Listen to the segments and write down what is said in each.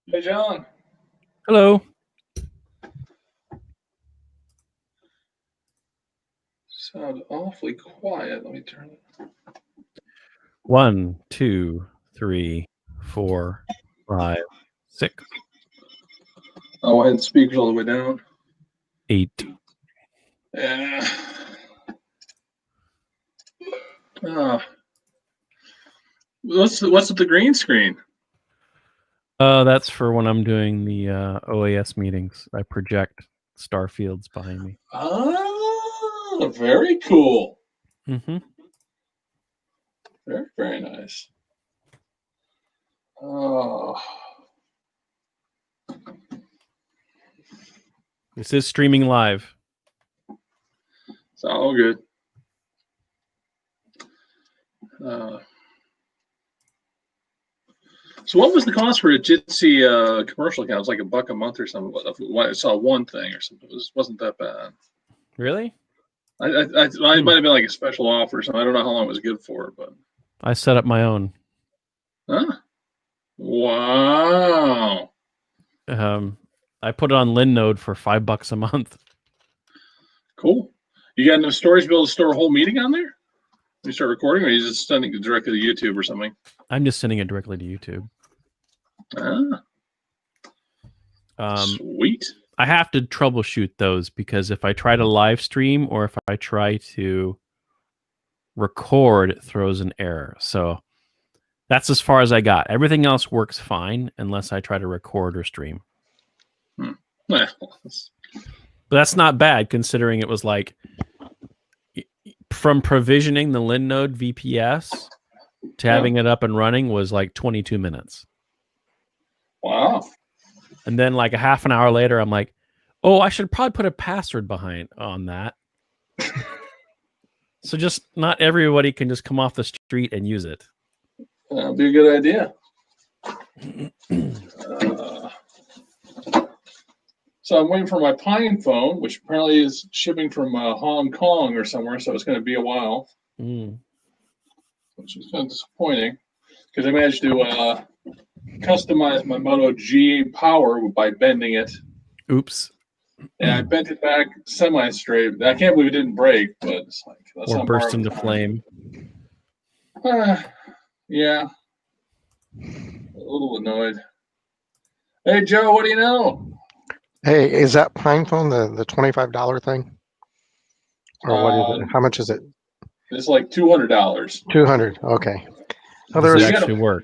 Hey, John. Hello. Sound awfully quiet. Let me turn it. 1, 2, 3, 4, 5, 6, Oh, I had the speakers all the way down. 8. Yeah. Uh, what's with the green screen? That's for when I'm doing the OAS meetings. I project star fields behind me. Ah, very cool. Mm-hmm. Very, very nice. Oh, This is streaming live. it's all good. So what was the cost for a Jitsi commercial account? It was like $1 a month or something. I saw one thing or something. It wasn't that bad. Really? It might have been like a special offer or something. I don't know how long it was good for, but I set up my own. huh? Wow. I put it on Linode for $5 a month. Cool. You got enough storage to be able to store a whole meeting on there? You start recording, or are you just sending it directly to YouTube or something? I'm just sending it directly to YouTube. Sweet. I have to troubleshoot those because if I try to live stream or if I try to record, it throws an error. So that's as far as I got. Everything else works fine unless I try to record or stream. Well, But that's not bad considering it was like from provisioning the Linode VPS to having it up and running was like 22 minutes. Wow. And then like a half an hour later, I'm like, oh, I should probably put a password behind on that. So just not everybody can just come off the street and use it. That'd be a good idea. So I'm waiting for my Pine phone, which apparently is shipping from Hong Kong or somewhere, so it's going to be a while, which is kind of disappointing because I managed to customize my Moto G power by bending it. Oops. And I bent it back semi-straight. I can't believe it didn't break, but it's like that's or burst into flame. Yeah. A little annoyed. Hey, Joe, what do you know? Hey, is that Pine phone the $25 thing? Or what is it? How much is it? It's like $200. $200. Okay. Oh, does it actually work?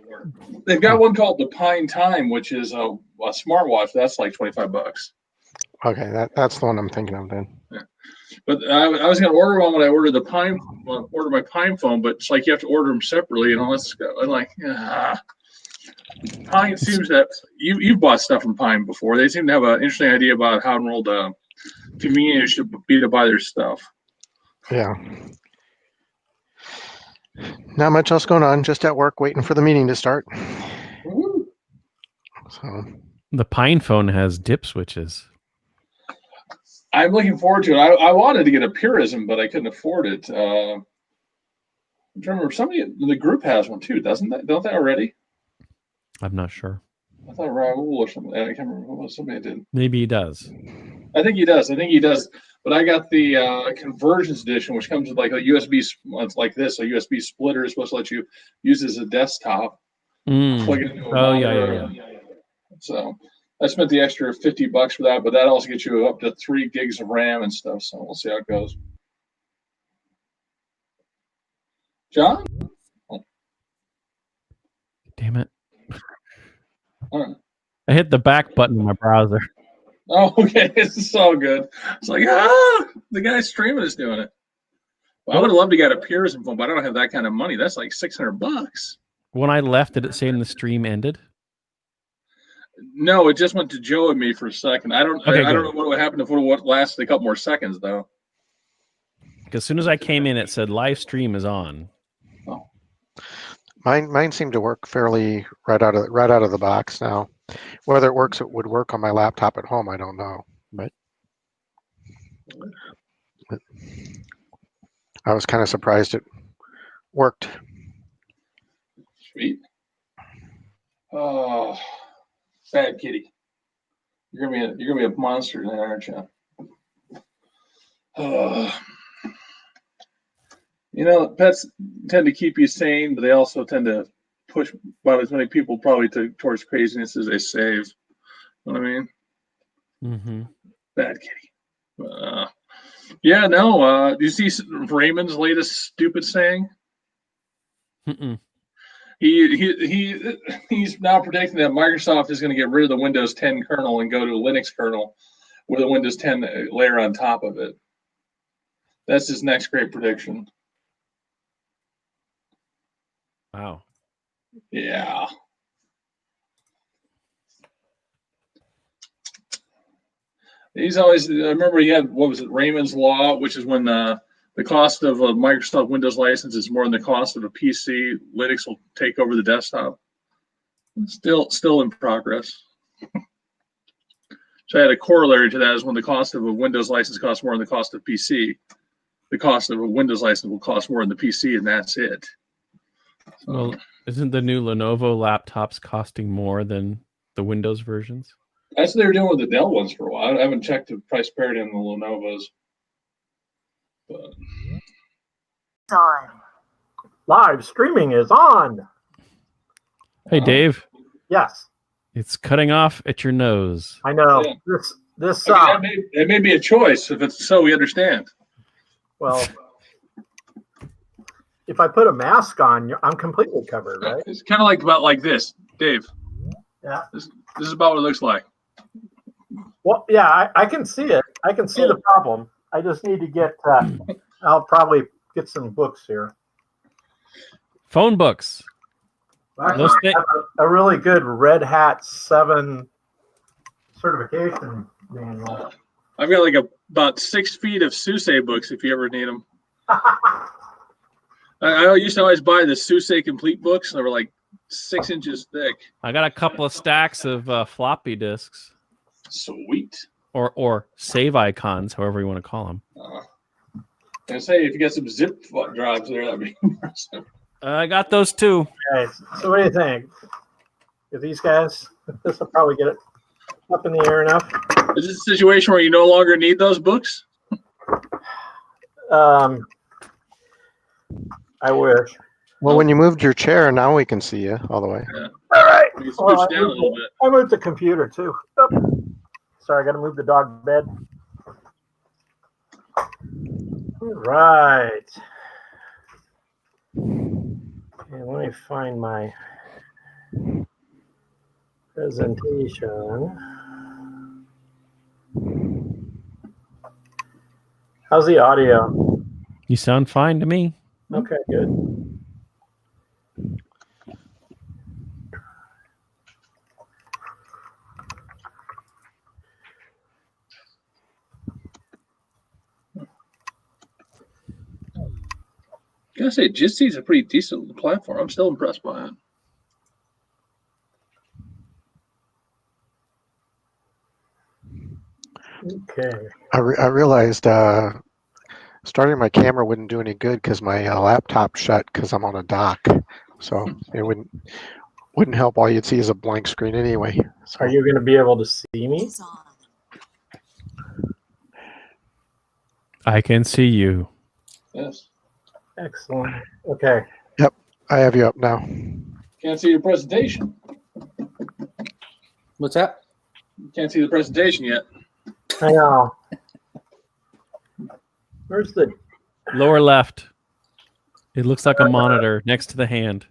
They've got one called the Pine Time, which is a smartwatch. That's like $25. Okay, that's the one I'm thinking of then. Yeah. But I was going to order one when I ordered order my Pine phone, but it's like you have to order them separately and all that stuff. I'm like, Pine seems that you've bought stuff from Pine before. They seem to have an interesting idea about how enrolled convenient should be to buy their stuff. Yeah. Not much else going on. Just at work, waiting for the meeting to start. Woo. So The Pine phone has dip switches. I'm looking forward to it. I wanted to get a Purism, but I couldn't afford it. I'm trying to remember, somebody in the group has one too, doesn't they? Don't they already? I'm not sure. I thought Raul or something. I can't remember what somebody did. Maybe he does. I think he does. But I got the Conversions edition, which comes with like a USB. It's like this. A USB splitter is supposed to let you use it as a desktop. Plug it into a monitor. Yeah. So I spent the extra $50 for that, but that also gets you up to 3 gigs of RAM and stuff. So we'll see how it goes. John? Oh. Damn it. Right. I hit the back button in my browser. Oh, okay. This is so good. It's like, the guy streaming is doing it. Well, I would have loved to get a Pearson phone, but I don't have that kind of money. That's like $600. When I left, did it say the stream ended? No, it just went to Joe and me for a second. I don't know what would happen if it would last a couple more seconds though. Because as soon as I came in, it said live stream is on. Oh. Mine seemed to work fairly right out of the box now. Whether it would work on my laptop at home, I don't know. But I was kind of surprised it worked. Sweet. Oh. Bad kitty. You're gonna be a monster in that, aren't you? Pets tend to keep you sane, but they also tend to push about as many people probably towards craziness as they save. You know what I mean? Mm-hmm. Bad kitty. Yeah, no. Do you see Raymond's latest stupid saying? Mm-mm. He's now predicting that Microsoft is going to get rid of the Windows 10 kernel and go to a Linux kernel with a Windows 10 layer on top of it. That's his next great prediction. Wow. Yeah. He's always. I remember he had, what was it, Raymond's Law, which is when the cost of a Microsoft Windows license is more than the cost of a PC. Linux will take over the desktop. Still in progress. So I had a corollary to that is when the cost of a Windows license costs more than the cost of PC, the cost of a Windows license will cost more than the PC, and that's it. Well, isn't the new Lenovo laptops costing more than the Windows versions? That's what they were doing with the Dell ones for a while. I haven't checked the price parity on the Lenovo's. But... On. Live streaming is on. Hey, Dave. Yes. It's cutting off at your nose. I know. Yeah. This it may be a choice. If it's so, we understand. Well, if I put a mask on, I'm completely covered, right? It's kind of like this, Dave. Yeah. This is about what it looks like. Well, yeah, I can see it. I can see the problem. I just need to get. I'll probably get some books here. Phone books. Actually, I have a really good Red Hat 7 certification manual. I've got like about 6 feet of SUSE books if you ever need them. I used to always buy the SUSE complete books. They were like 6 inches thick. I got a couple of stacks of floppy disks. Sweet. Or save icons, however you want to call them. I say if you got some zip drives there, that'd be impressive. I got those too. Okay, so what do you think? If these guys, this will probably get it up in the air enough. Is this a situation where you no longer need those books? I wish. Well, when you moved your chair, now we can see you all the way. Yeah. All right. You can scooch down a little bit. I moved the computer too. Oh. Sorry, I got to move the dog bed. All right. And let me find my presentation. How's the audio? You sound fine to me. Okay, good. I gotta say, Jitsy's a pretty decent platform. I'm still impressed by it. Okay. I realized starting my camera wouldn't do any good because my laptop shut because I'm on a dock, so it wouldn't help. All you'd see is a blank screen anyway. So. Are you going to be able to see me? I can see you. Yes. Excellent. Okay. Yep, I have you up now. Can't see your presentation. What's that? Can't see the presentation yet. I know. Where's the Lower left. It looks like a monitor next to the hand.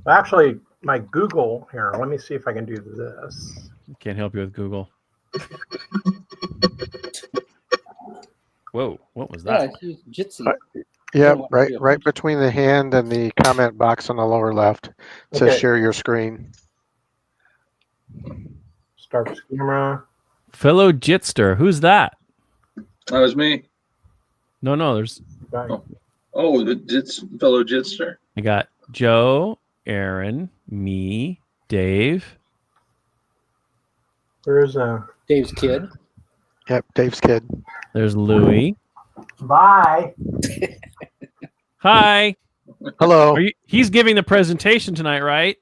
actually my Google here? Let me see if I can do this. Can't help you with Google. Whoa, what was that? Yeah, Jitsi. Yep, right between the hand and the comment box on the lower left. It says share your screen. Start camera. Fellow Jitster. Who's that? That was me. No, there's... Oh, it's fellow Jitster. I got Joe, Aaron, me, Dave. Where's Dave's kid. Yep, Dave's kid. There's Louie. Bye. Hi. Hello. He's giving the presentation tonight, right?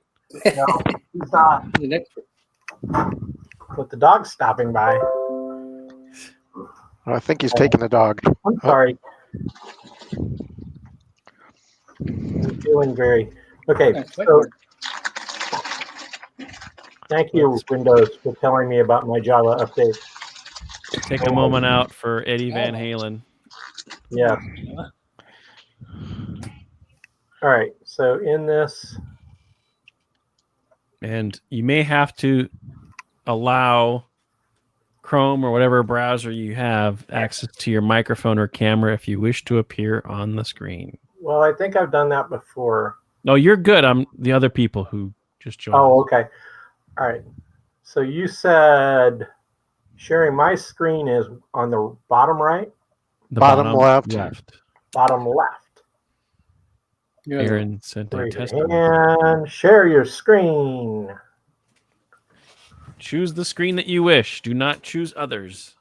No. He's The next with the dog stopping by. I think he's taking the dog. I'm sorry. I'm feeling very okay. Nice So whiteboard. thank you, Windows, for telling me about my Java update. Take a moment out for Eddie Van Halen. Yeah. All right. So in this, And you may have to allow Chrome or whatever browser you have access to your microphone or camera if you wish to appear on the screen. well, I think I've done that before. No, you're good. I'm the other people who just joined. Oh, us. okay. All right. So you said sharing my screen is on the bottom right, The Bottom left. bottom left. Aaron sent a Raise test. your hand. Share your screen. Choose the screen that you wish. Do not choose others.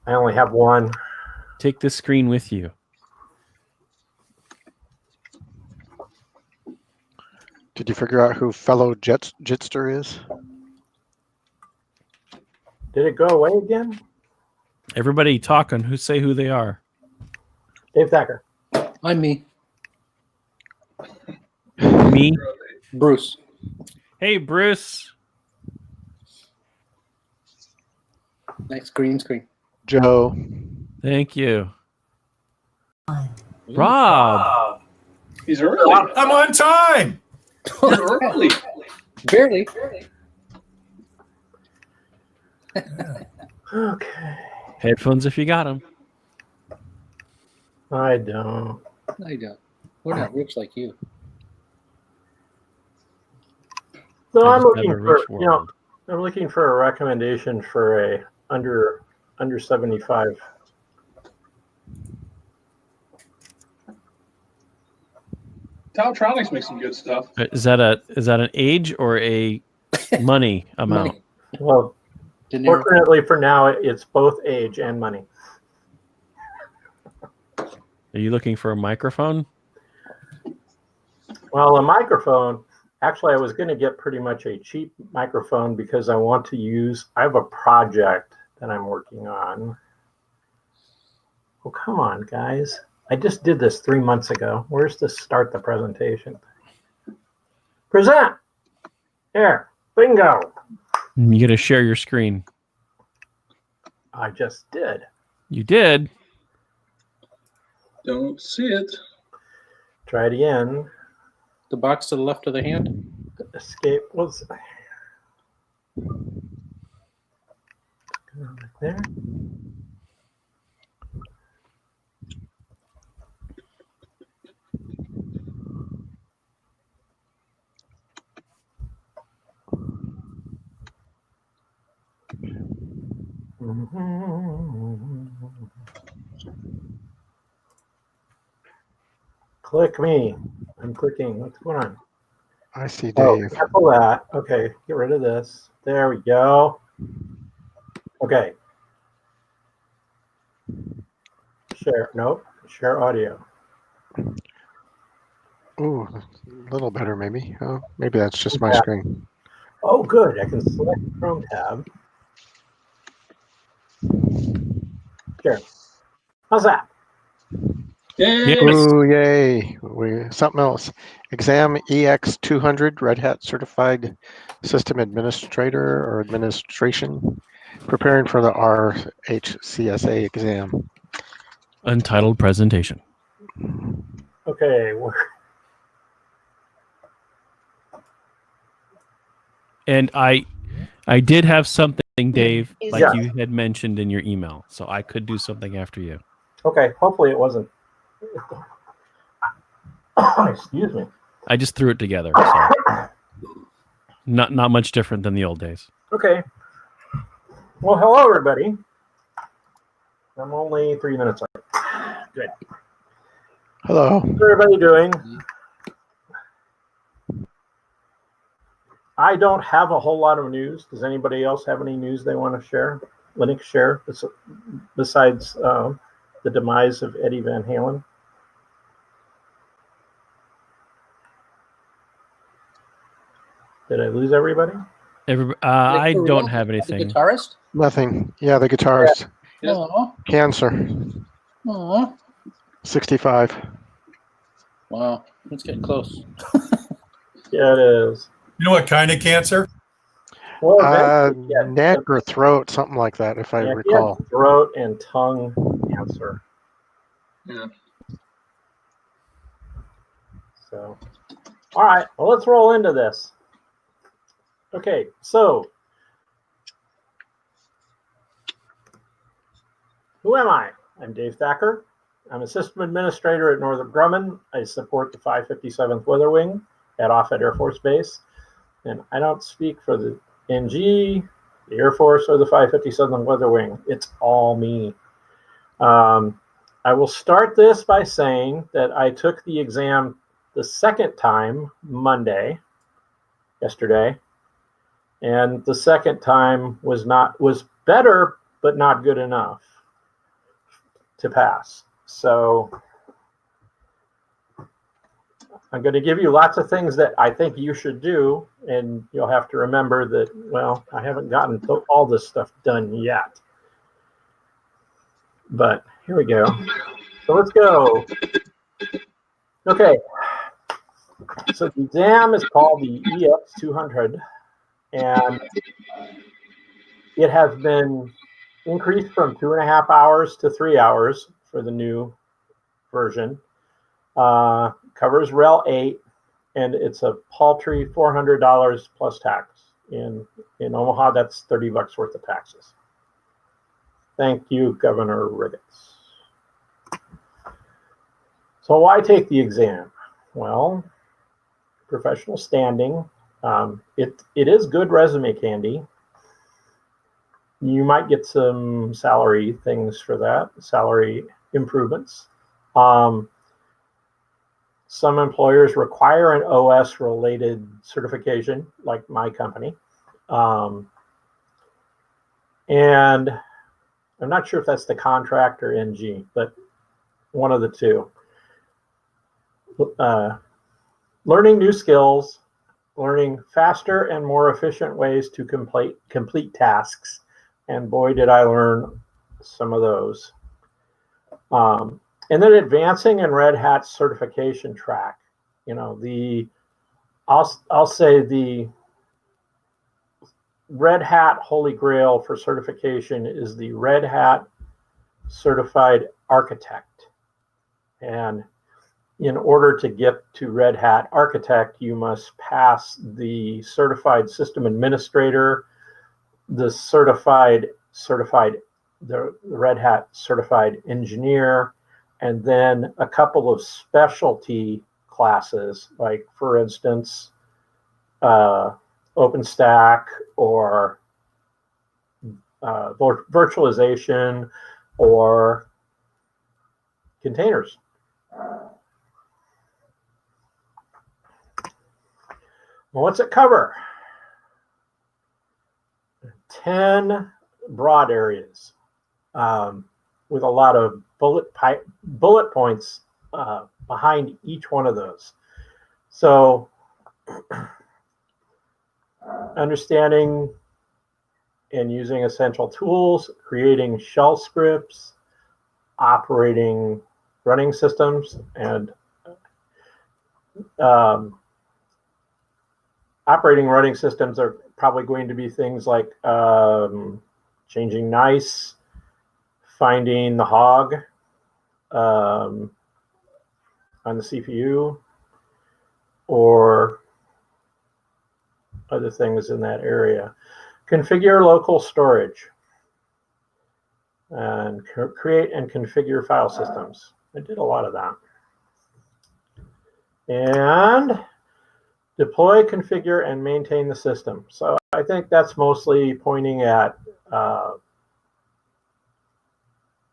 I only have one. Take this screen with you. Did you figure out who fellow Jitster is? Did it go away again? Everybody talking. Who say who they are? Dave Thacker. I'm me, Me. Bruce. Hey, Bruce. Nice green screen. Joe. Thank you. Rob. He's early. I'm on time. You're early. Barely. Okay. Headphones if you got them. I don't. I don't. We're not rich like you. So I I'm just have looking a for rich world. I'm looking for a recommendation for a under 75. Towtronics makes some good stuff. Is that an age or a money amount? Money. Well, Dinero. fortunately for now, it's both age and money. Are you looking for a microphone? Well, a microphone. Actually, I was going to get pretty much a cheap microphone because I want to use. I have a project that I'm working on. Oh, come on, guys. I just did this 3 months ago. Where's the start the presentation? Present. Here. Bingo. You got to share your screen. I just did. You did. Don't see it. Try it again. The box to the left of the hand. Escape was there. Click me. I'm clicking. What's going on? I see Oh, Dave. cancel that. Okay, get rid of this. There we go. Okay. Share. Nope. Share audio. Ooh, a little better maybe. Oh, maybe that's just my Yeah. screen. Oh, good. I can select Chrome tab. Share. How's that? Yay! Ooh, yay. Something else. Exam EX200, Red Hat Certified System Administrator or Administration, preparing for the RHCSA exam. Untitled presentation. Okay. And I did have something, Dave, like Yeah. you had mentioned in your email. So I could do something after you. Okay. Hopefully it wasn't. Excuse me. I just threw it together. So. Not much different than the old days. Okay. Well, hello, everybody. I'm only 3 minutes late. Good. Hello. How's everybody doing? I don't have a whole lot of news. Does anybody else have any news they want to share? Linux share besides the demise of Eddie Van Halen? Did I lose everybody? I For don't real? have The anything. guitarist? Nothing. Yeah, the guitarist. Yeah. Aw. Cancer. Aw. 65. Wow. It's getting close. Yeah, it is. You know what kind of cancer? Well, eventually, yeah, Neck or throat, something like that, if I yeah, he recall. had throat and tongue cancer. Yeah. So, all right, well, let's roll into this. Okay, so who am I? I'm Dave Thacker. I'm a system administrator at Northrop Grumman. I support the 557th Weather Wing at Offutt Air Force Base. And I don't speak for the NG, the Air Force, or the 557th Weather Wing. It's all me. I will start this by saying that I took the exam the second time Monday, yesterday, and the second time was better, but not good enough to pass. So I'm going to give you lots of things that I think you should do, and you'll have to remember that, well, I haven't gotten all this stuff done yet. But here we go. So let's go. Okay. So the exam is called the EX200, and it has been increased from 2.5 hours to 3 hours for the new version. Covers Rel 8, and it's a paltry $400 plus tax. In Omaha, that's $30 worth of taxes. Thank you, Governor Riggins. So why take the exam? Well, professional standing. It is good resume candy. You might get some salary things for that, salary improvements. Some employers require an OS related certification, like my company. And I'm not sure if that's the contract or NG, but one of the two. Learning new skills, learning faster and more efficient ways to complete tasks. And boy, did I learn some of those. And then advancing in Red Hat certification track. You know, I'll say the Red Hat Holy Grail for certification is the Red Hat Certified Architect. And in order to get to Red Hat Architect, you must pass the Certified System Administrator, the the Red Hat Certified Engineer, and then a couple of specialty classes, like, for instance, OpenStack or virtualization or containers. Well, what's it cover? 10 broad areas with a lot of bullet points behind each one of those. So understanding and using essential tools, creating shell scripts, operating running systems, and operating running systems are probably going to be things like changing NICE, finding the hog on the CPU, or other things in that area. Configure local storage and create and configure file systems. I did a lot of that. And deploy, configure, and maintain the system. So I think that's mostly pointing at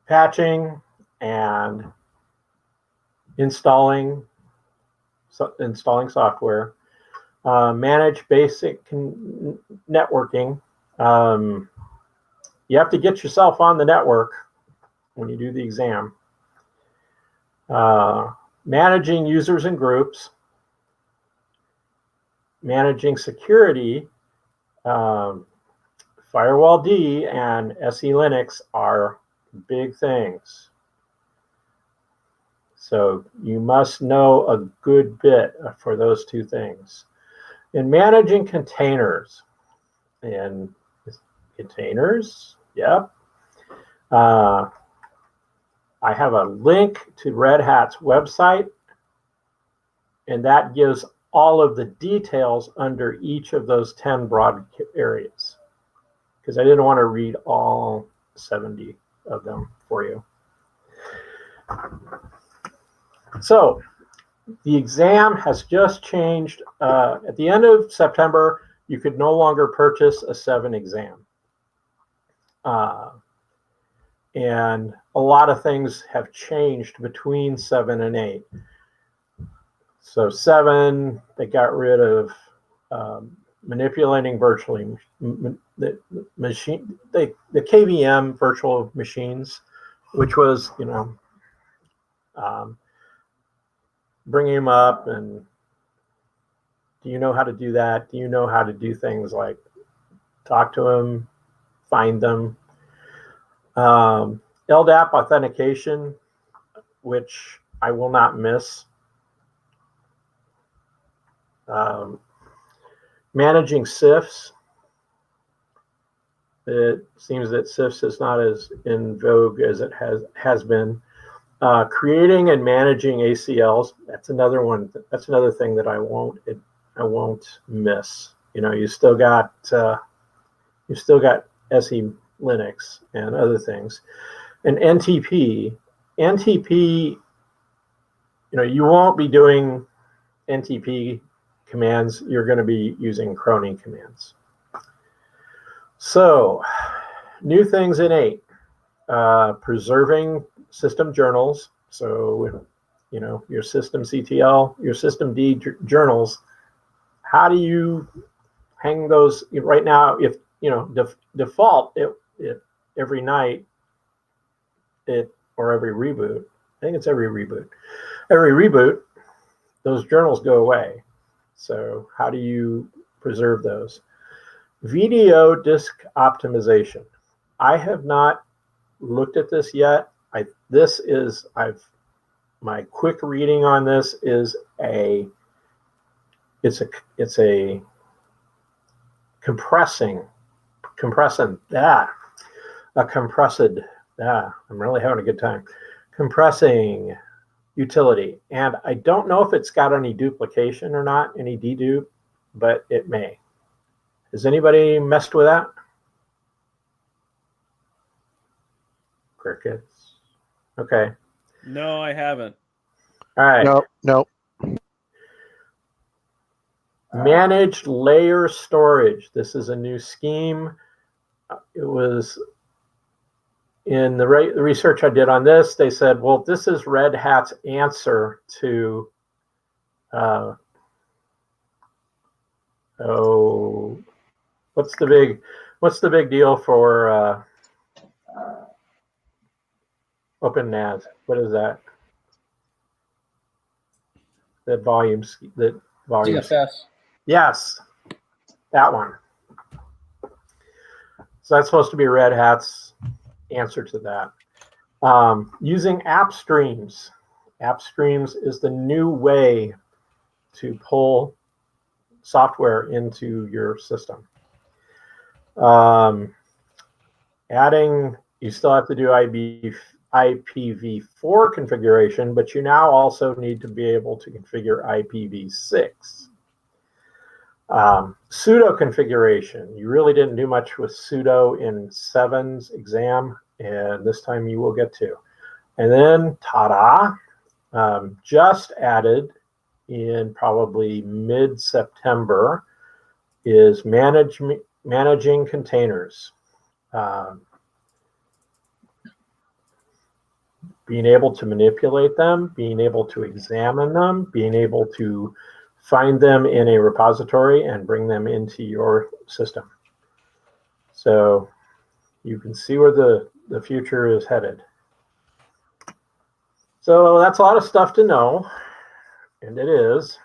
patching and installing software, manage basic networking. You have to get yourself on the network when you do the exam. Managing users and groups, managing security, Firewall D and SE Linux are big things. So you must know a good bit for those two things. In managing containers, yep. I have a link to Red Hat's website, and that gives all of the details under each of those 10 broad areas, because I didn't want to read all 70 of them for you. So the exam has just changed. At the end of September, you could no longer purchase a 7 exam. And a lot of things have changed between 7 and 8. So 7, they got rid of manipulating virtually the KVM virtual machines, which was, bringing them up and do you know how to do that? Do you know how to do things like talk to them, find them? LDAP authentication, which I will not miss. Managing CIFS. It seems that CIFS is not as in vogue as it has been. Creating and managing ACLs. That's another one. That's another thing that I won't miss. You still got SE Linux and other things, and NTP. You won't be doing NTP commands. You're going to be using Crony commands. So, new things in 8. Preserving system journals. So, your system CTL, your system D journals. How do you hang those right now? If default, it every night, or every reboot. I think it's every reboot. Every reboot, those journals go away. So how do you preserve those? Video disk optimization. I have not looked at this yet. My quick reading on this is a compressing. I'm really having a good time. Compressing utility. And I don't know if it's got any duplication or not, any dedupe, but it may. Has anybody messed with that? Crickets. Okay. No, I haven't. All right. Nope. Managed layer storage. This is a new scheme. It was in the research I did on this. They said, well, this is Red Hat's answer to what's the big deal for OpenNAS? What is that? That volume. DFS. Yes, that one. So that's supposed to be Red Hat's answer to that. Using app streams. App streams is the new way to pull software into your system. You still have to do IPv4 configuration, but you now also need to be able to configure IPv6. Sudo configuration. You really didn't do much with sudo in 7's exam, and this time you will get to. And then, ta-da, just added in probably mid-September is managing containers. Being able to manipulate them, being able to examine them, being able to find them in a repository and bring them into your system. So you can see where the future is headed. So that's a lot of stuff to know, and it is.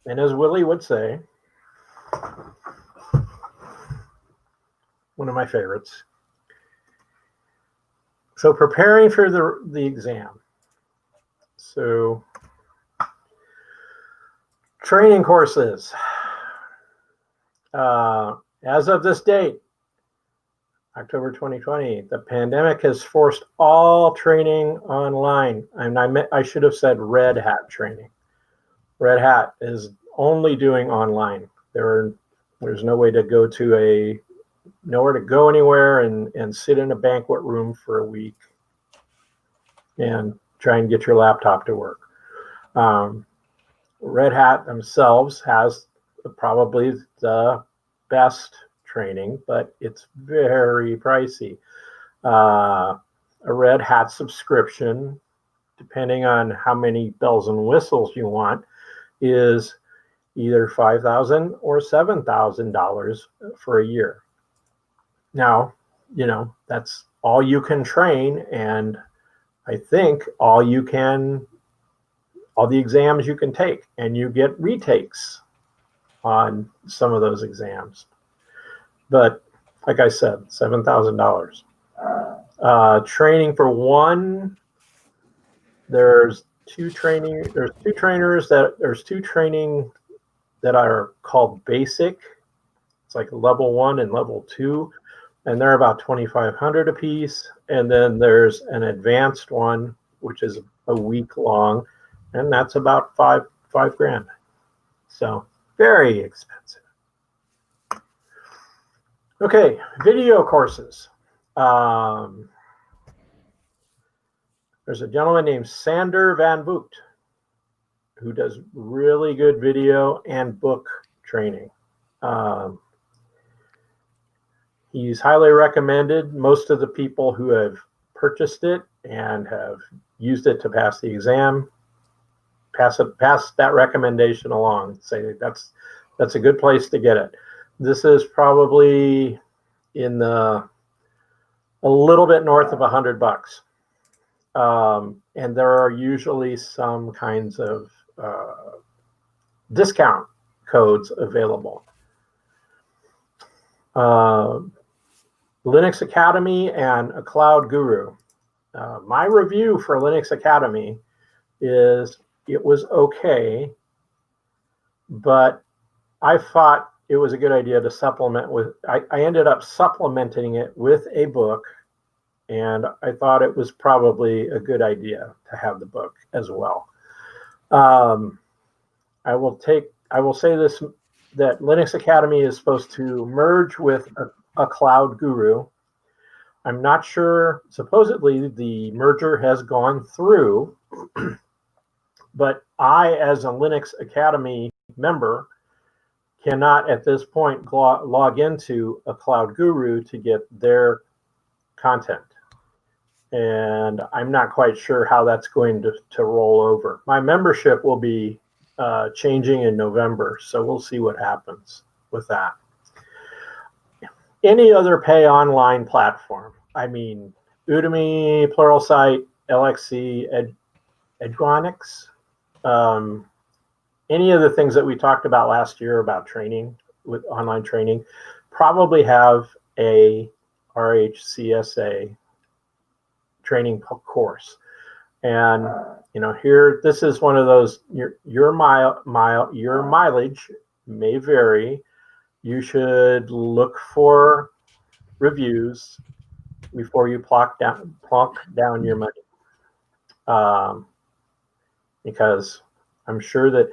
And as Willie would say, one of my favorites. So preparing for the exam. So training courses. As of this date, October 2020, the pandemic has forced all training online. And I should have said Red Hat training. Red Hat is only doing online. There's no way to go to nowhere to go anywhere and sit in a banquet room for a week and try and get your laptop to work. Red Hat themselves has probably the best training, but it's very pricey. A Red Hat subscription, depending on how many bells and whistles you want, is either $5,000 or $7,000 for a year. Now, that's all you can train, and I think all the exams you can take, and you get retakes on some of those exams. But like I said, $7,000. Training for one, there's two training that are called basic. It's like level 1 and level 2, and they're about $2,500 a piece. And then there's an advanced one, which is a week long, and that's about $5,000. So very expensive. Okay, video courses. There's a gentleman named Sander Van Voot who does really good video and book training. He's highly recommended. Most of the people who have purchased it and have used it to pass the exam pass that recommendation along. Say that's a good place to get it. This is probably in a little bit north of $100. And there are usually some kinds of discount codes available. Linux Academy and a Cloud Guru. My review for Linux Academy is it was okay, but I thought it was a good idea to supplement with, I ended up supplementing it with a book, and I thought it was probably a good idea to have the book as well. I will say this, that Linux Academy is supposed to merge with a Cloud Guru. I'm not sure, supposedly the merger has gone through, but I, as a Linux Academy member, cannot at this point log into a Cloud Guru to get their content. And I'm not quite sure how that's going to roll over. My membership will be changing in November, so we'll see what happens with that. Any other pay online platform, I mean, Udemy, Pluralsight, LXC, Edgonix, any of the things that we talked about last year about training, with online training, probably have a RHCSA training course. And here, this is one of those, your mileage may vary. You should look for reviews before you plonk down your money, because I'm sure that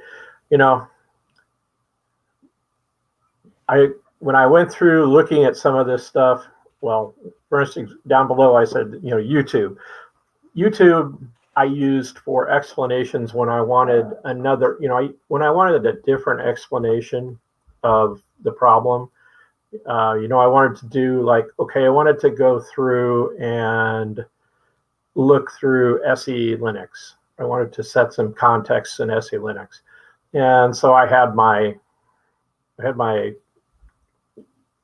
when I went through looking at some of this stuff, well, for instance, down below I said YouTube I used for explanations when I wanted another, when I wanted a different explanation of the problem. I wanted to do I wanted to go through and look through SE Linux. I wanted to set some context in SE Linux. And so I had my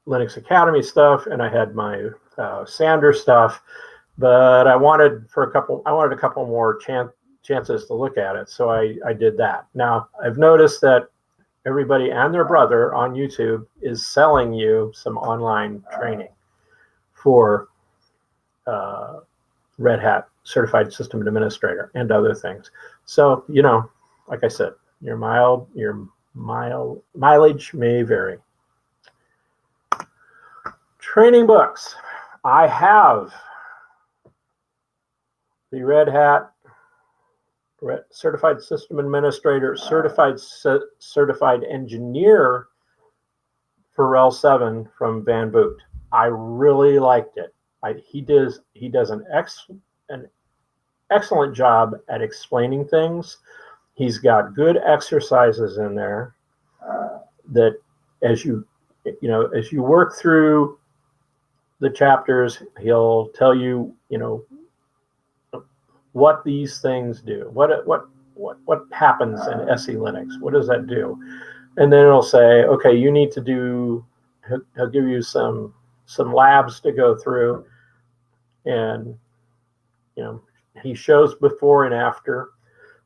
Linux Academy stuff, and I had my Sander stuff, but I wanted a couple more chances to look at it. So I did that. Now I've noticed that everybody and their brother on YouTube is selling you some online training for Red Hat Certified System Administrator and other things. So, like I said, your mileage may vary. Training books. I have the Red Hat Certified System Administrator, Certified Engineer for RHEL 7 from Van Boot. I really liked it. He does an excellent job at explaining things. He's got good exercises in there that as you work through the chapters, he'll tell you, what these things do. What happens in SE Linux? What does that do? And then it'll say, okay, you need to do. He'll give you some labs to go through, and he shows before and after.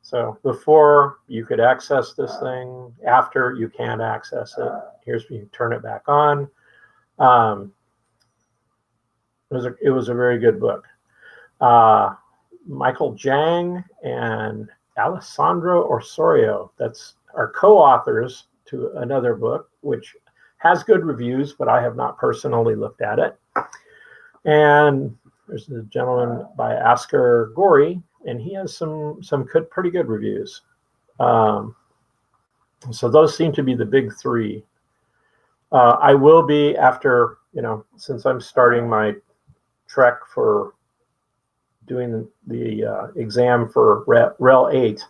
So before you could access this thing, after you can't access it. Here's when you turn it back on. It was a very good book. Michael Jang and Alessandro Osorio, are co-authors to another book, which has good reviews, but I have not personally looked at it. And there's a gentleman by Asker Gori, and he has some pretty good reviews. So those seem to be the big three. I will be, after, since I'm starting my trek for doing the exam for RHEL 8,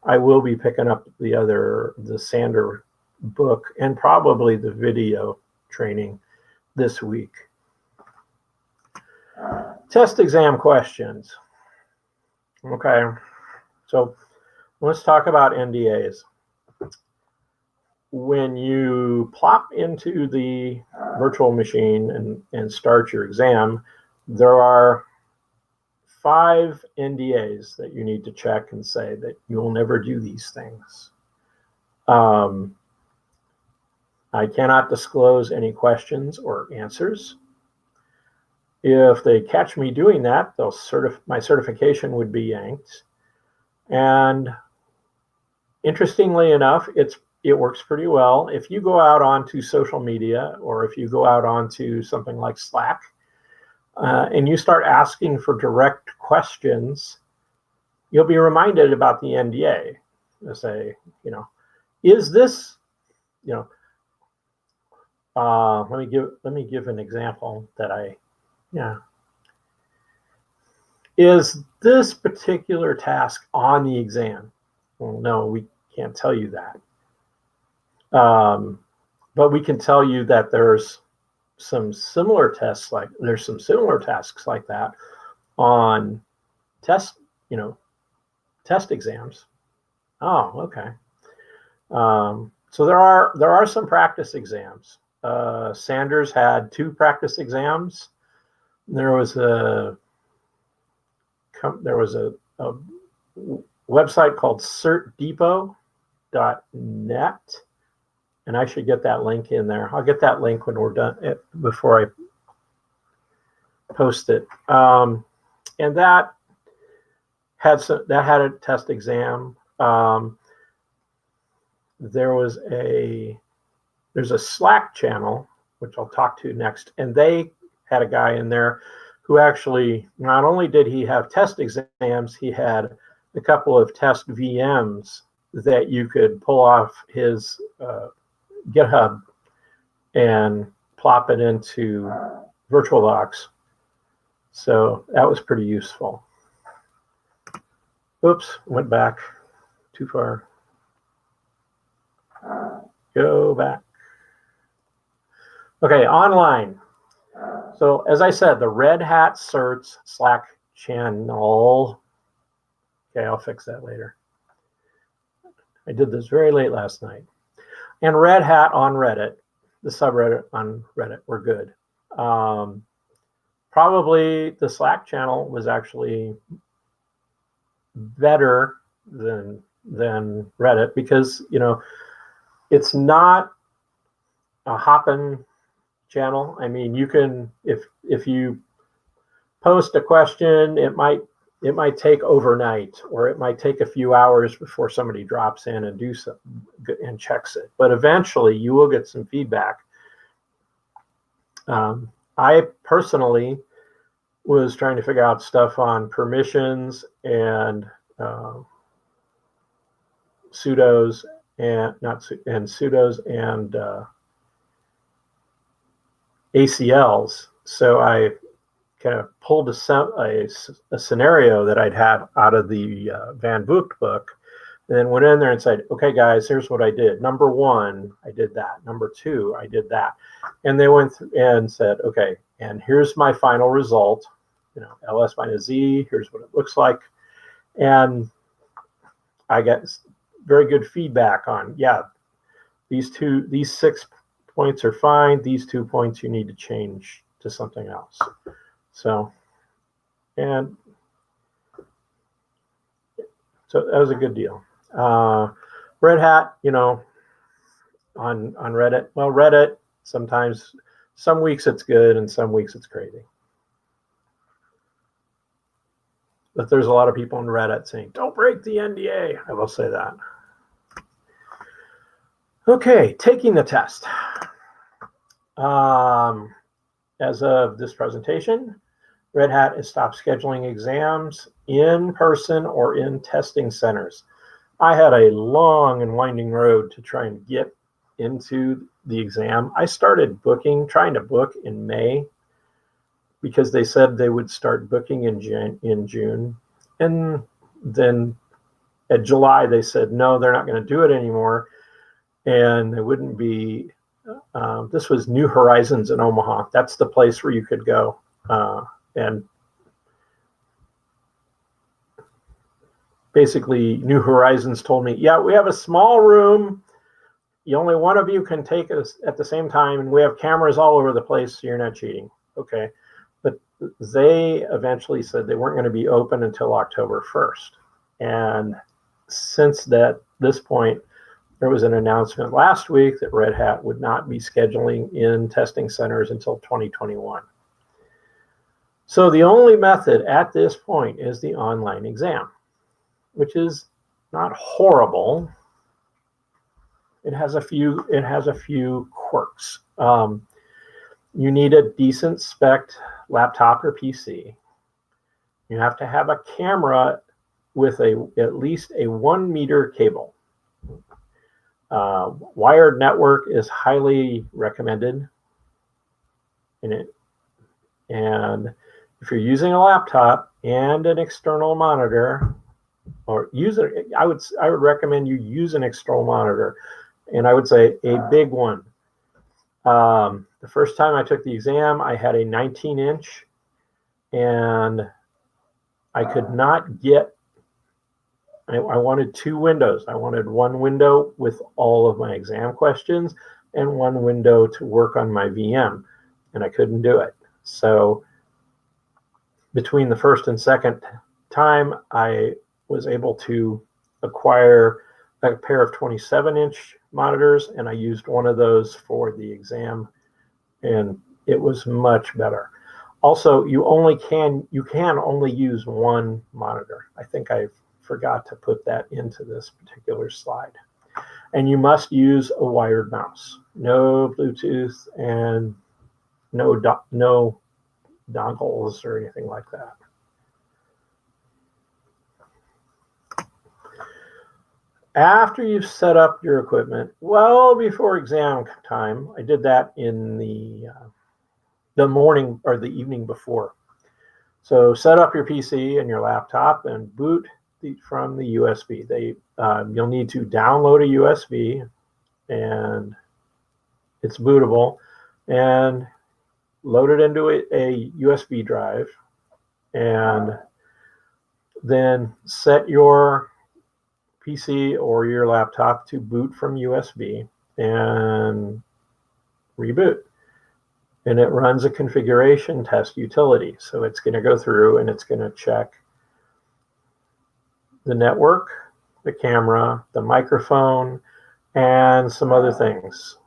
I will be picking up the Sander book and probably the video training this week. Test exam questions. Okay, so let's talk about NDAs. When you plop into the virtual machine and start your exam, there are 5 NDAs that you need to check and say that you will never do these things. I cannot disclose any questions or answers. If they catch me doing that, my certification would be yanked. And interestingly enough, it works pretty well. If you go out onto social media, or if you go out onto something like Slack, and you start asking for direct questions, you'll be reminded about the NDA. They'll say, is this, let me give an example is this particular task on the exam? Well, no, we can't tell you that. But we can tell you that there's some similar tasks like that on test exams. Oh, okay. So there are some practice exams. Sanders had 2 practice exams. There was a website called certdepot.net, and I should get that link in there. I'll get that link when we're done, before I post it. And that had a test exam. There's a Slack channel, which I'll talk to next, and they had a guy in there who actually, not only did he have test exams, he had a couple of test VMs that you could pull off his GitHub and plop it into VirtualBox. So that was pretty useful. Oops, went back too far. Go back. Okay, online. So as I said, the Red Hat Certs Slack channel. Okay, I'll fix that later. I did this very late last night. And Red Hat on Reddit, the subreddit on Reddit, were good. Probably the Slack channel was actually better than Reddit, because it's not a hopping channel. I mean, you can, if you post a question, it might take overnight, or it might take a few hours before somebody drops in and do something and checks it. But eventually, you will get some feedback. I personally was trying to figure out stuff on permissions and sudos and sudos and ACLs. So I kind of pulled a scenario that I'd had out of the Van Vogt book, and then went in there and said, okay, guys, here's what I did. Number one, I did that. Number two, I did that. And they went through and said, okay, and here's my final result, LS minus Z, here's what it looks like. And I got very good feedback on, yeah, these 6 points are fine. These 2 points you need to change to something else. So that was a good deal. Red Hat, on Reddit. Well, Reddit, sometimes, some weeks it's good and some weeks it's crazy. But there's a lot of people on Reddit saying, don't break the NDA. I will say that. Okay, taking the test. As of this presentation, Red Hat has stopped scheduling exams in person or in testing centers. I had a long and winding road to try and get into the exam. I started trying to book in May, because they said they would start booking in June. And then at July, they said, no, they're not going to do it anymore. And it wouldn't be, this was New Horizons in Omaha. That's the place where you could go. And basically, New Horizons told me, yeah, we have a small room. Only one of you can take us at the same time. And we have cameras all over the place, so you're not cheating. Okay. But they eventually said they weren't going to be open until October 1st. And since this point, there was an announcement last week that Red Hat would not be scheduling in testing centers until 2021. So the only method at this point is the online exam, which is not horrible. It has a few quirks. You need a decent spec laptop or PC. You have to have a camera with at least a 1 meter cable. Wired network is highly recommended in it. And if you're using a laptop and an external monitor, I would recommend you use an external monitor, and I would say a big one. The first time I took the exam, I had a 19-inch, and I could not get, I wanted 2 windows. I wanted one window with all of my exam questions and one window to work on my VM, and I couldn't do it. So between the first and second time, I was able to acquire a pair of 27-inch monitors, and I used one of those for the exam, and it was much better. Also, you can only use one monitor. I think I forgot to put that into this particular slide. And you must use a wired mouse. No Bluetooth and no dongles or anything like that. After you've set up your equipment, well before exam time, I did that in the morning or the evening before. So set up your PC and your laptop and boot from the USB. You'll need to download a USB, and it's bootable, and load it into a USB drive, and then set your PC or your laptop to boot from USB and reboot. And it runs a configuration test utility. So it's going to go through and it's going to check the network, the camera, the microphone, and some other things.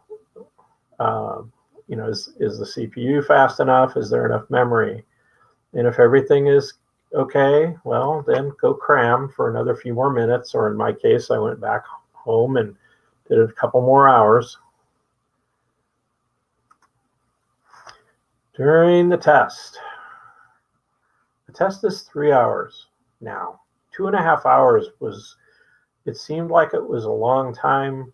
Is the CPU fast enough? Is there enough memory? And if everything is okay, well, then go cram for another few more minutes. Or in my case, I went back home and did a couple more hours. During the test is 3 hours now. 2.5 hours it seemed like it was a long time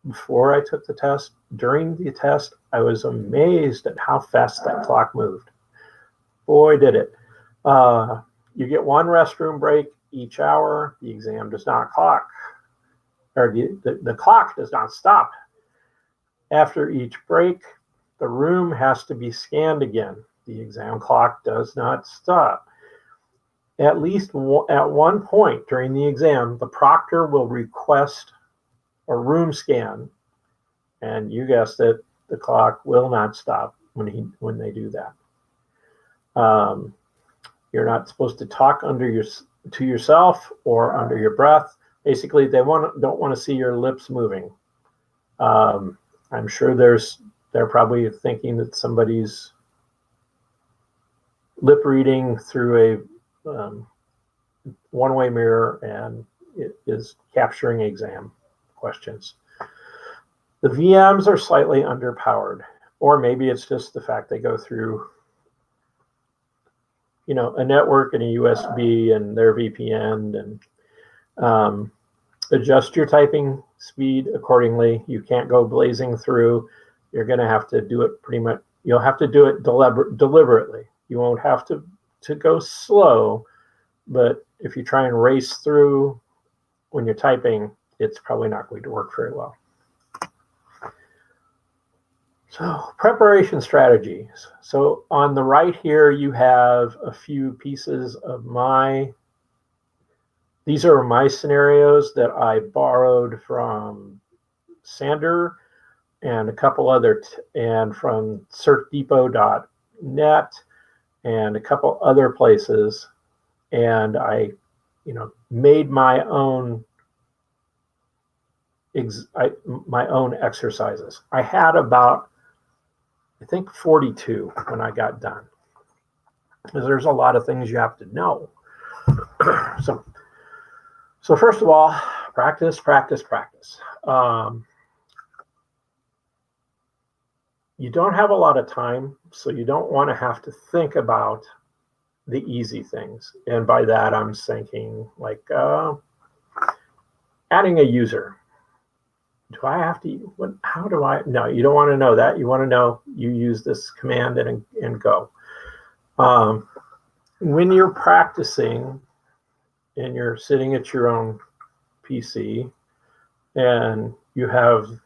before I took the test. During the test, I was amazed at how fast that clock moved. Boy, did it. You get one restroom break each hour. The exam does not clock, or the clock does not stop. After each break, the room has to be scanned again. The exam clock does not stop. At least at one point during the exam, the proctor will request a room scan, and you guessed it, the clock will not stop when they do that. You're not supposed to talk to yourself or under your breath. Basically, they don't want to see your lips moving. I'm sure they're probably thinking that somebody's lip reading through a one-way mirror and it is capturing exam questions. The VMs are slightly underpowered, or maybe it's just the fact they go through a network and a USB and their VPN, and adjust your typing speed accordingly. You can't go blazing through. You're going to have to do it you'll have to do it deliberately. You won't have to go slow, but if you try and race through when you're typing, it's probably not going to work very well. So, preparation strategies. So on the right here, you have a few pieces of these are my scenarios that I borrowed from Sander and a couple other, and from certdepot.net and a couple other places. And I, made my own exercises. I had about, I think 42 when I got done, because there's a lot of things you have to know. So first of all, practice. You don't have a lot of time, so you don't want to have to think about the easy things. And by that, I'm thinking like adding a user. Do I have to, how do I, no, you don't want to know that. You want to know you use this command and go. When you're practicing and you're sitting at your own PC and you have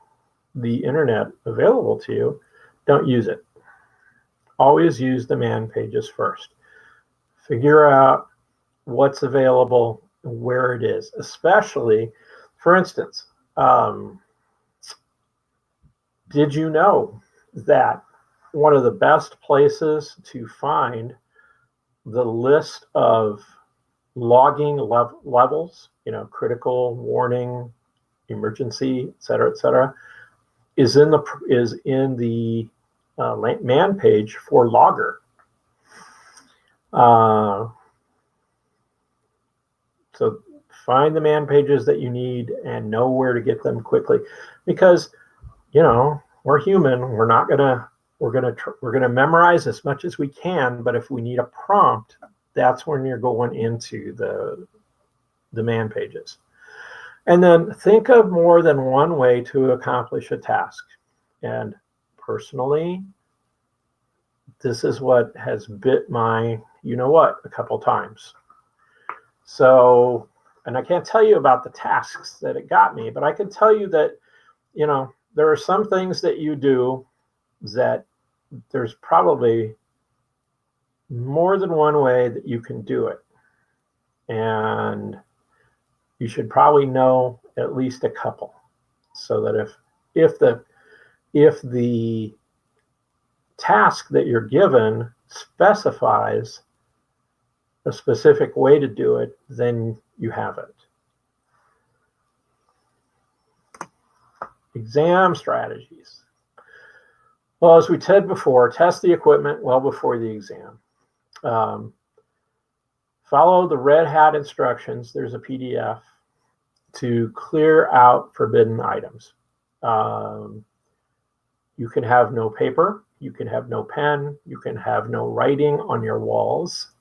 the internet available to you, don't use it. Always use the man pages first. Figure out what's available and where it is, especially, for instance, did you know that one of the best places to find the list of logging levels, critical, warning, emergency, et cetera, is in the man page for Logger. So find the man pages that you need and know where to get them quickly, because we're human. We're gonna memorize as much as we can, but if we need a prompt, that's when you're going into the man pages. And then think of more than one way to accomplish a task. And personally, this is what has bit my a couple times. So, and I can't tell you about the tasks that it got me, but I can tell you that, there are some things that you do that there's probably more than one way that you can do it. And you should probably know at least a couple, so that if the task that you're given specifies a specific way to do it, then you have it. Exam strategies. Well, as we said before, test the equipment well before the exam. Follow the Red Hat instructions. There's a PDF to clear out forbidden items. You can have no paper. You can have no pen. You can have no writing on your walls.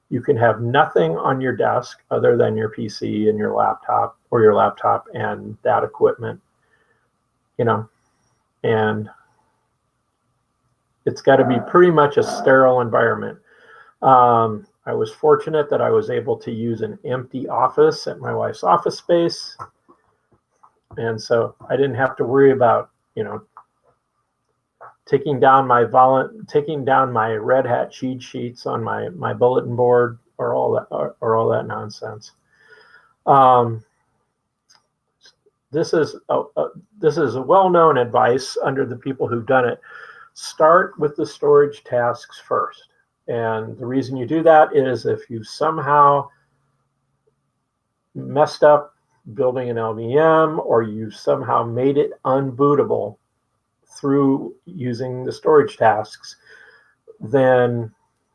You can have nothing on your desk other than your PC and your laptop, or your laptop and that equipment, and it's got to be pretty much a sterile environment. I was fortunate that I was able to use an empty office at my wife's office space. And so I didn't have to worry about, taking down my Red Hat cheat sheets on my bulletin board or all that nonsense. This is a well-known advice under the people who've done it. Start with the storage tasks first. And the reason you do that is if you somehow messed up building an LVM, or you somehow made it unbootable through using the storage tasks, then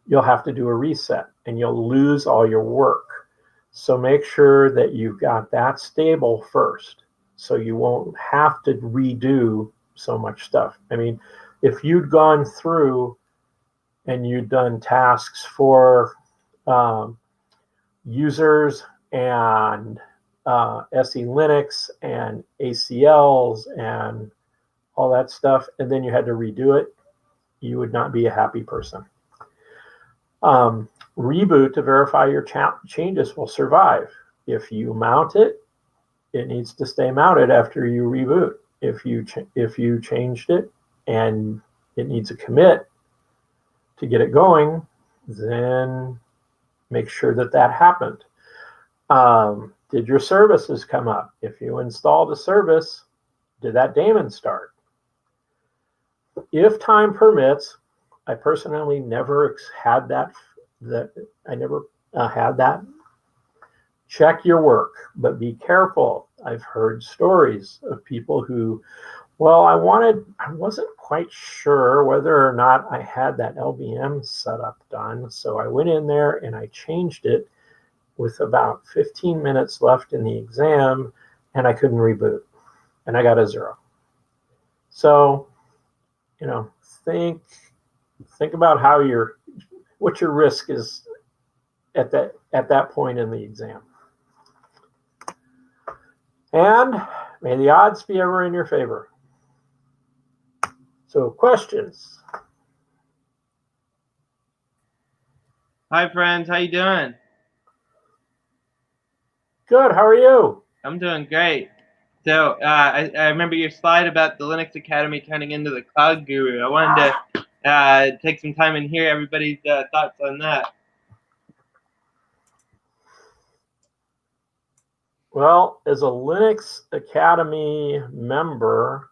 you'll have to do a reset and you'll lose all your work. So make sure that you've got that stable first, so you won't have to redo so much stuff. I mean, if you'd gone through and you'd done tasks for users and SE Linux and ACLs and all that stuff, and then you had to redo it, you would not be a happy person. Reboot to verify your changes will survive. If you mount it, it needs to stay mounted after you reboot. If you changed it and it needs a commit to get it going, then make sure that happened. Did your services come up? If you installed a service, did that daemon start? If time permits, I personally never had that. Check your work, but be careful. I've heard stories of people who, I wasn't quite sure whether or not I had that LVM setup done, so I went in there and I changed it with about 15 minutes left in the exam, and I couldn't reboot, and I got a 0. So, think about what your risk is at that point in the exam. And may the odds be ever in your favor. So, questions? Hi, friends. How you doing? Good. How are you? I'm doing great. So I remember your slide about the Linux Academy turning into the cloud guru. I wanted to take some time and hear everybody's thoughts on that. Well, as a Linux Academy member,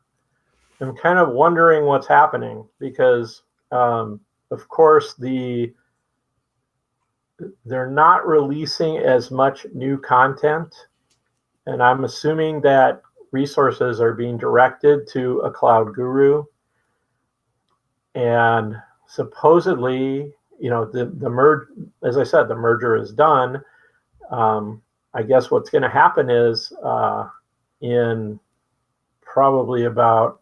I'm kind of wondering what's happening because, of course, they're not releasing as much new content, and I'm assuming that resources are being directed to a cloud guru. And supposedly, the merge, as I said, the merger is done. I guess what's going to happen is in probably about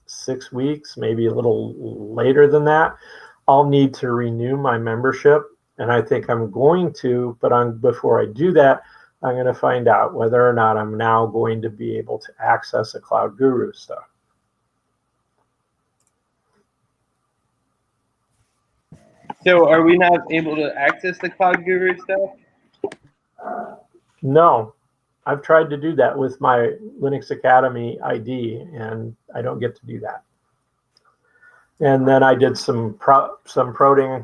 6 weeks, maybe a little later than that, I'll need to renew my membership. And I think I'm going to, but before I do that, I'm going to find out whether or not I'm now going to be able to access a cloud guru stuff. So are we not able to access the cloud guru stuff? No, I've tried to do that with my Linux Academy ID, and I don't get to do that. And then I did some prodding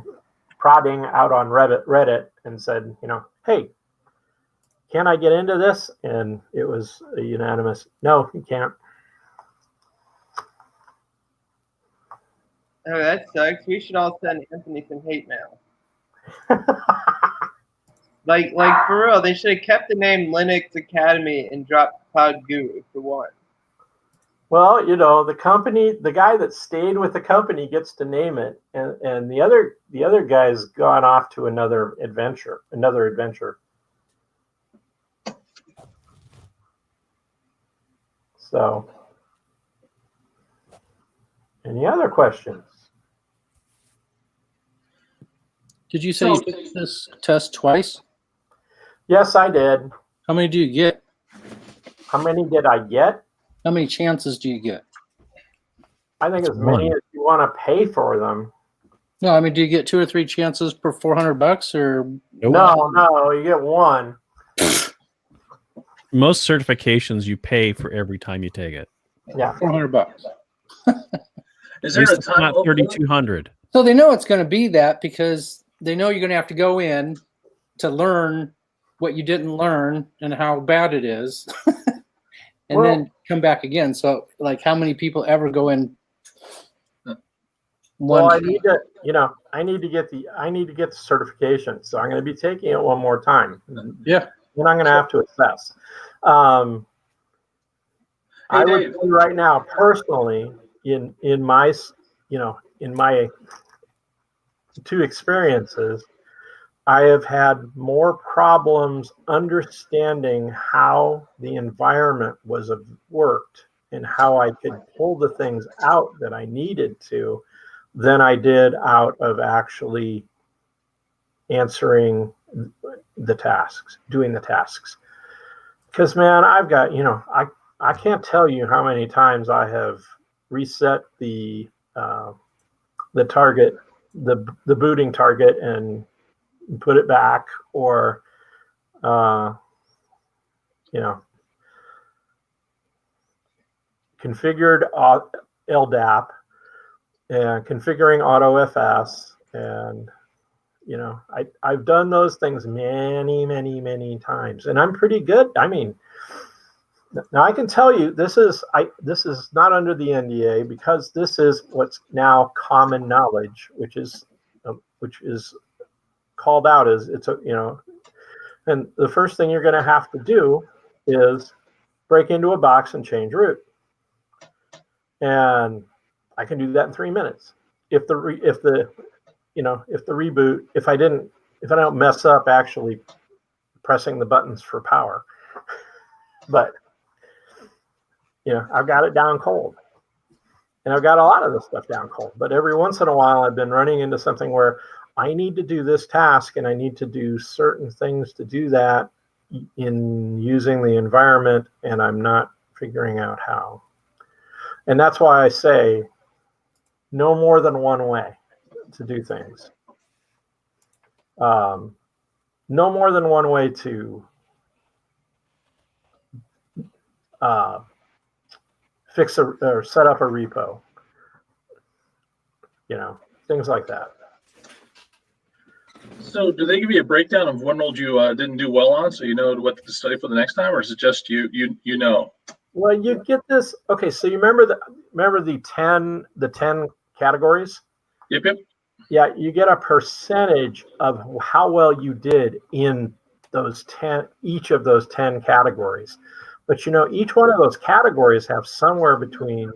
out on Reddit and said, hey, can I get into this? And it was a unanimous, no, you can't. Oh, that sucks. We should all send Anthony some hate mail. like for real, they should have kept the name Linux Academy and dropped Cloud Guru for one. Well, you know, the company, the guy that stayed with the company gets to name it, and the other guy's gone off to another adventure. So, any other questions? Did you say you took this test twice? Yes, I did. How many do you get? How many did I get? How many chances do you get? I think as many as you want to pay for them. No, I mean, do you get 2 or 3 chances per $400 or? No, you get one. Most certifications you pay for every time you take it. Yeah, $400. Is there a It's time? not 3,200. So they know it's going to be that because they know you're going to have to go in to learn what you didn't learn and how bad it is, and then come back again. So, like, how many people ever go in? Well, I need to get the certification. So I'm going to be taking it one more time. Yeah. Then I'm going to have to assess. I would say right now, personally, in my 2 experiences, I have had more problems understanding how the environment was worked and how I could pull the things out that I needed to than I did out of actually answering the tasks, doing the tasks. Because, man, I've got, I can't tell you how many times I have reset the target, the booting target, and put it back, or configured LDAP and configuring AutoFS, and I've done those things many times, and I'm pretty good. I mean, now I can tell you this is not under the NDA because this is what's now common knowledge, which is called out as and the first thing you're going to have to do is break into a box and change root, and I can do that in 3 minutes if the reboot, if I don't mess up actually pressing the buttons for power. But I've got it down cold, and I've got a lot of this stuff down cold, but every once in a while I've been running into something where I need to do this task and I need to do certain things to do that in using the environment, and I'm not figuring out how. And that's why I say no more than one way to do things. No more than one way to fix or set up a repo. Things like that. So, do they give you a breakdown of what old you didn't do well on, so you know what to study for the next time, or is it just you know? Well, you get this. Okay, so you remember the 10 categories? Yep. Yeah, you get a percentage of how well you did in those 10, each of those 10 categories. But each one of those categories have somewhere between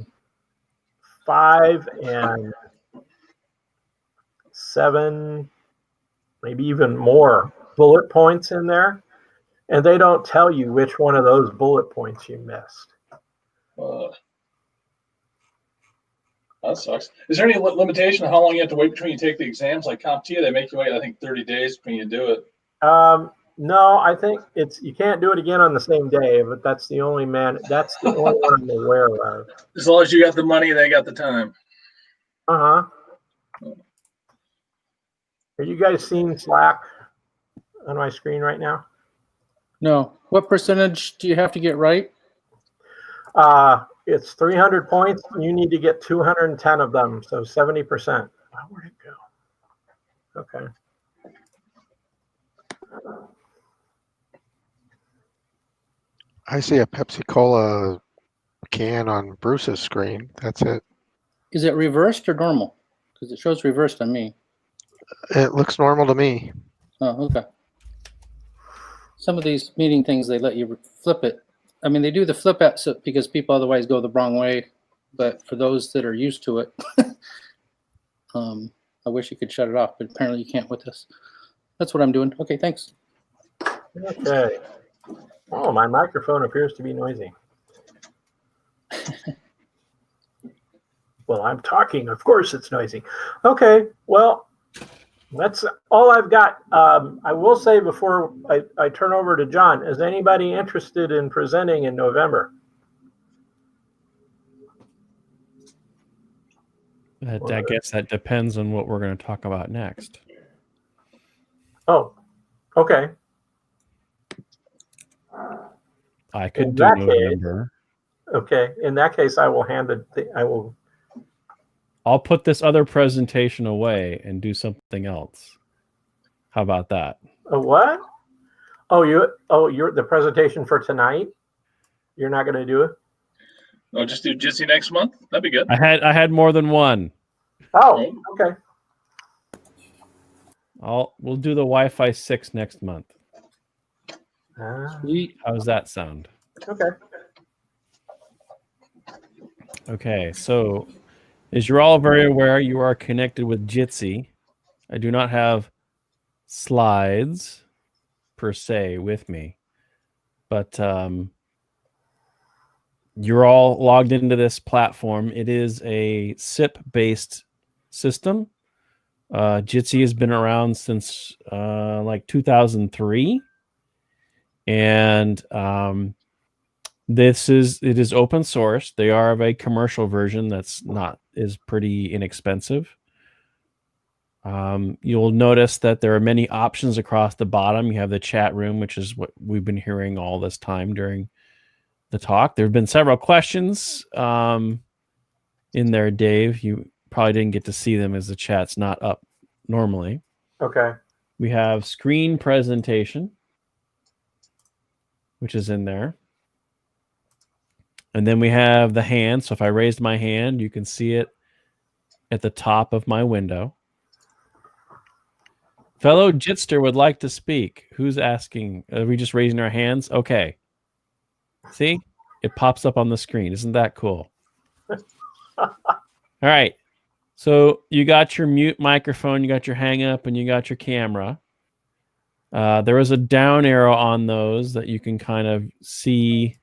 5 and 7, maybe even more bullet points in there, and they don't tell you which one of those bullet points you missed. That sucks. Is there any limitation on how long you have to wait between you take the exams? Like CompTIA, they make you wait, I think, 30 days between you do it. No, I think you can't do it again on the same day, but that's the only one I'm aware of. As long as you got the money, they got the time. Are you guys seeing Slack on my screen right now? No. What percentage do you have to get right? It's 300 points. You need to get 210 of them, so 70%. Oh, where'd it go? Okay. I see a Pepsi-Cola can on Bruce's screen. That's it. Is it reversed or normal? Because it shows reversed on me. It looks normal to me. Oh, okay. Some of these meeting things, they let you flip it. I mean, they do the flip out so, because people otherwise go the wrong way. But for those that are used to it, I wish you could shut it off, but apparently you can't with this. That's what I'm doing. Okay, thanks. Okay. Oh, my microphone appears to be noisy. Well, I'm talking. Of course it's noisy. Okay, well, that's all I've got. I will say before I turn over to John, is anybody interested in presenting in November? I guess that depends on what we're going to talk about next. Oh, okay. I could do November. Okay, in that case, I will hand it. I'll put this other presentation away and do something else. How about that? A what? Oh, you're the presentation for tonight. You're not going to do it? No, just do Jitsi next month. That'd be good. I had more than one. Oh, okay. We'll do the Wi-Fi 6 next month. Sweet. How's that sound? Okay. Okay, so as you're all very aware, you are connected with Jitsi. I do not have slides per se with me, but you're all logged into this platform. It is a SIP-based system. Jitsi has been around since like 2003, and it is open source. They are of a commercial version is pretty inexpensive. You'll notice that there are many options across the bottom. You have the chat room, which is what we've been hearing all this time during the talk. There have been several questions in there, Dave. You probably didn't get to see them as the chat's not up normally. Okay. We have screen presentation, which is in there. And then we have the hand. So if I raised my hand, you can see it at the top of my window. Fellow Jitster would like to speak. Who's asking? Are we just raising our hands? Okay. See? It pops up on the screen. Isn't that cool? All right. So you got your mute microphone, you got your hang up, and you got your camera. There is a down arrow on those that you can kind of see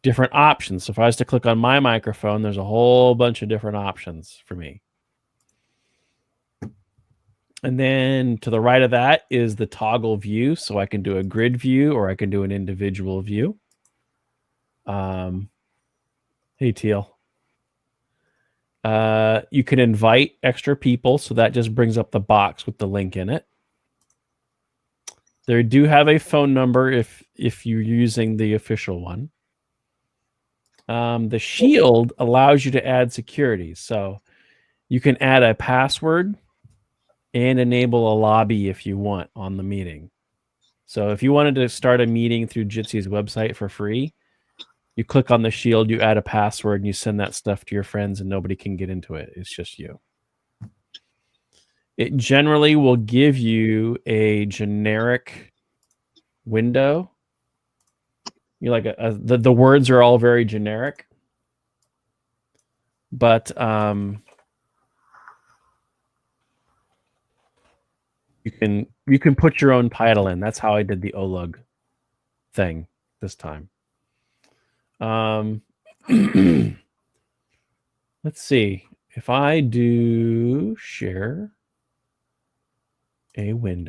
different options. So if I was to click on my microphone, there's a whole bunch of different options for me. And then to the right of that is the toggle view. So I can do a grid view or I can do an individual view. Hey, Teal. You can invite extra people. So that just brings up the box with the link in it. They do have a phone number if you're using the official one. The shield allows you to add security. So you can add a password and enable a lobby if you want on the meeting. So if you wanted to start a meeting through Jitsi's website for free, you click on the shield, you add a password, and you send that stuff to your friends, and nobody can get into it. It's just you. It generally will give you a generic window. You like the words are all very generic, but you can put your own title in. That's how I did the OLUG thing this time. Let's see if I do share a window.